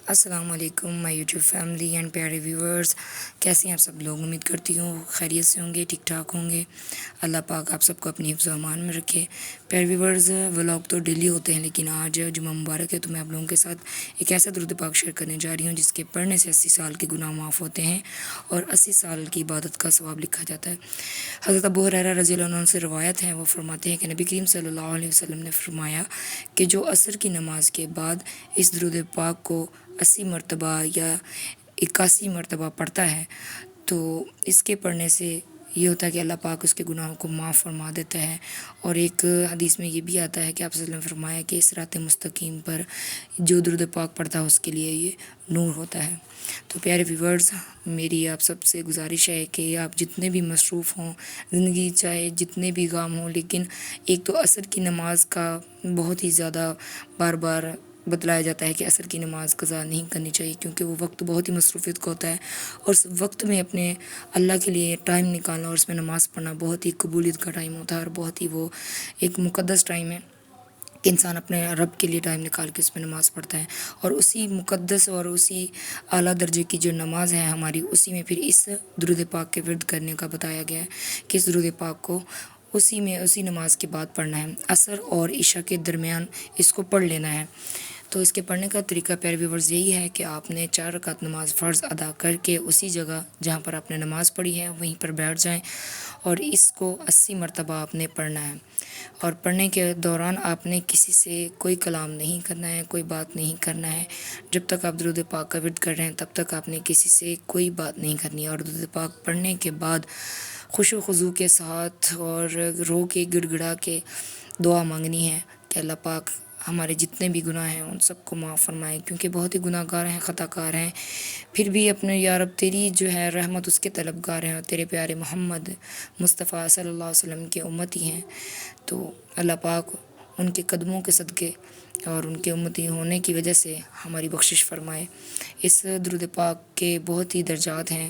السلام علیکم مائی YouTube family and پیارے ویورز، کیسے ہیں آپ سب لوگ؟ امید کرتی ہوں خیریت سے ہوں گے، ٹھیک ٹھاک ہوں گے۔ اللہ پاک آپ سب کو اپنی حفظ و امان میں رکھے۔ پیارے ویورز، ولاگ تو ڈیلی ہوتے ہیں، لیکن آج جمعہ مبارک ہے تو میں آپ لوگوں کے ساتھ ایک ایسا درود پاک شیئر کرنے جا رہی ہوں جس کے پڑھنے سے 80 سال کے گناہ معاف ہوتے ہیں اور 80 سال کی عبادت کا ثواب لکھا جاتا ہے۔ حضرت ابو ہریرہ رضی اللہ عنہ سے روایت ہے، وہ فرماتے ہیں کہ نبی کریم صلی اللہ علیہ وسلم نے فرمایا کہ جو عصر کی نماز کے بعد اس درود پاک کو 80 مرتبہ یا 81 مرتبہ پڑھتا ہے تو اس کے پڑھنے سے یہ ہوتا ہے کہ اللہ پاک اس کے گناہوں کو معاف فرما دیتا ہے۔ اور ایک حدیث میں یہ بھی آتا ہے کہ آپ صلی اللہ علیہ وسلم نے فرمایا کہ صراط مستقیم پر جو درود پاک پڑھتا ہے اس کے لیے یہ نور ہوتا ہے۔ تو پیارے ویورز، میری آپ سب سے گزارش ہے کہ آپ جتنے بھی مصروف ہوں زندگی، چاہے جتنے بھی کام ہوں، لیکن ایک تو عصر کی نماز کا بہت ہی زیادہ بار بار بتلایا جاتا ہے کہ عصر کی نماز قضا نہیں کرنی چاہیے، کیونکہ وہ وقت بہت ہی مصروفیت کا ہوتا ہے، اور اس وقت میں اپنے اللہ کے لیے ٹائم نکالنا اور اس میں نماز پڑھنا بہت ہی قبولیت کا ٹائم ہوتا ہے، اور بہت ہی وہ ایک مقدس ٹائم ہے کہ انسان اپنے رب کے لیے ٹائم نکال کے اس میں نماز پڑھتا ہے۔ اور اسی مقدس اور اسی اعلیٰ درجے کی جو نماز ہے ہماری، اسی میں پھر اس درود پاک کے ورد کرنے کا بتایا گیا ہے کہ اس درود پاک کو اسی نماز کے بعد پڑھنا ہے، عصر اور عشاء کے درمیان اس کو پڑھ لینا ہے۔ تو اس کے پڑھنے کا طریقہ پیارے ویورز یہی ہے کہ آپ نے 4 رکعت نماز فرض ادا کر کے اسی جگہ جہاں پر آپ نے نماز پڑھی ہے وہیں پر بیٹھ جائیں، اور اس کو 80 مرتبہ آپ نے پڑھنا ہے۔ اور پڑھنے کے دوران آپ نے کسی سے کوئی کلام نہیں کرنا ہے، کوئی بات نہیں کرنا ہے۔ جب تک آپ درود پاک کا ورد کر رہے ہیں تب تک آپ نے کسی سے کوئی بات نہیں کرنی ہے، اور درود پاک پڑھنے کے بعد خشوع و خضوع کے ساتھ اور رو کے گڑ گڑا کے دعا مانگنی ہے کہ اللہ پاک ہمارے جتنے بھی گناہ ہیں ان سب کو معاف فرمائے، کیونکہ بہت ہی گناہ گار ہیں، خطا کار ہیں، پھر بھی اپنے یا رب تیری جو ہے رحمت اس کے طلبگار ہیں، اور تیرے پیارے محمد مصطفیٰ صلی اللہ علیہ وسلم کے امتی ہیں۔ تو اللہ پاک ان کے قدموں کے صدقے اور ان کے امتی ہونے کی وجہ سے ہماری بخشش فرمائے۔ اس درود پاک کے بہت ہی درجات ہیں،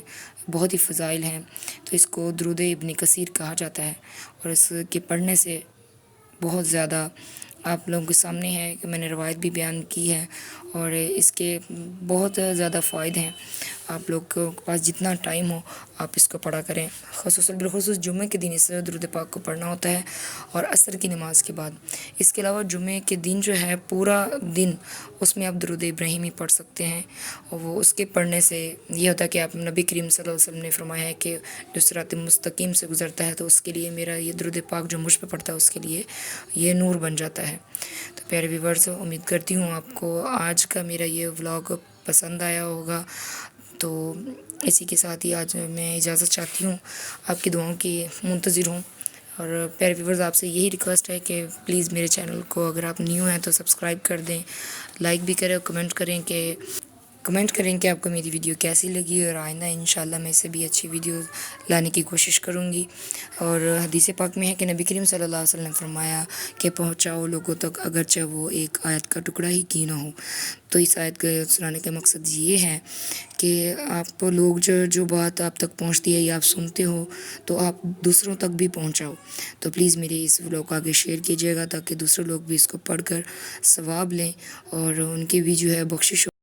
بہت ہی فضائل ہیں، تو اس کو درود ابن کثیر کہا جاتا ہے، اور اس کے پڑھنے سے بہت زیادہ آپ لوگوں کے سامنے ہے کہ میں نے روایت بھی بیان کی ہے، اور اس کے بہت زیادہ فوائد ہیں۔ آپ لوگ کے پاس جتنا ٹائم ہو آپ اس کو پڑھا کریں، بالخصوص جمعے کے دن اس درود پاک کو پڑھنا ہوتا ہے، اور عصر کی نماز کے بعد۔ اس کے علاوہ جمعے کے دن جو ہے پورا دن اس میں آپ درود ابراہیمی پڑھ سکتے ہیں، اور وہ اس کے پڑھنے سے یہ ہوتا ہے کہ آپ نبی کریم صلی اللہ علیہ وسلم نے فرمایا ہے کہ جو صراط مستقیم سے گزرتا ہے تو اس کے لیے میرا یہ درود پاک جو مجھ پہ پڑھتا ہے اس کے لیے یہ نور بن جاتا ہے۔ تو پیارے ویورز، امید کرتی ہوں آپ کو آج کا میرا یہ ولاگ پسند آیا ہوگا، تو اسی کے ساتھ ہی آج میں اجازت چاہتی ہوں، آپ کی دعاؤں کی منتظر ہوں۔ اور پیارے ویورز، آپ سے یہی ریکویسٹ ہے کہ پلیز میرے چینل کو اگر آپ نیو ہیں تو سبسکرائب کر دیں، لائک بھی کریں، اور کمنٹ کریں کہ آپ کو میری ویڈیو کیسی لگی، اور آئندہ انشاءاللہ میں سے بھی اچھی ویڈیو لانے کی کوشش کروں گی۔ اور حدیث پاک میں ہے کہ نبی کریم صلی اللہ علیہ وسلم نے فرمایا کہ پہنچاؤ لوگوں تک اگرچہ وہ ایک آیت کا ٹکڑا ہی کیوں نہ ہو۔ تو اس آیت کے سنانے کا مقصد یہ ہے کہ آپ لوگ جو بات آپ تک پہنچتی ہے یا آپ سنتے ہو تو آپ دوسروں تک بھی پہنچاؤ۔ تو پلیز میرے اس ولاگ کو آگے شیئر کیجیے گا تاکہ دوسرے لوگ بھی اس کو پڑھ کر ثواب لیں اور ان کی بھی جو ہے بخشش ہو۔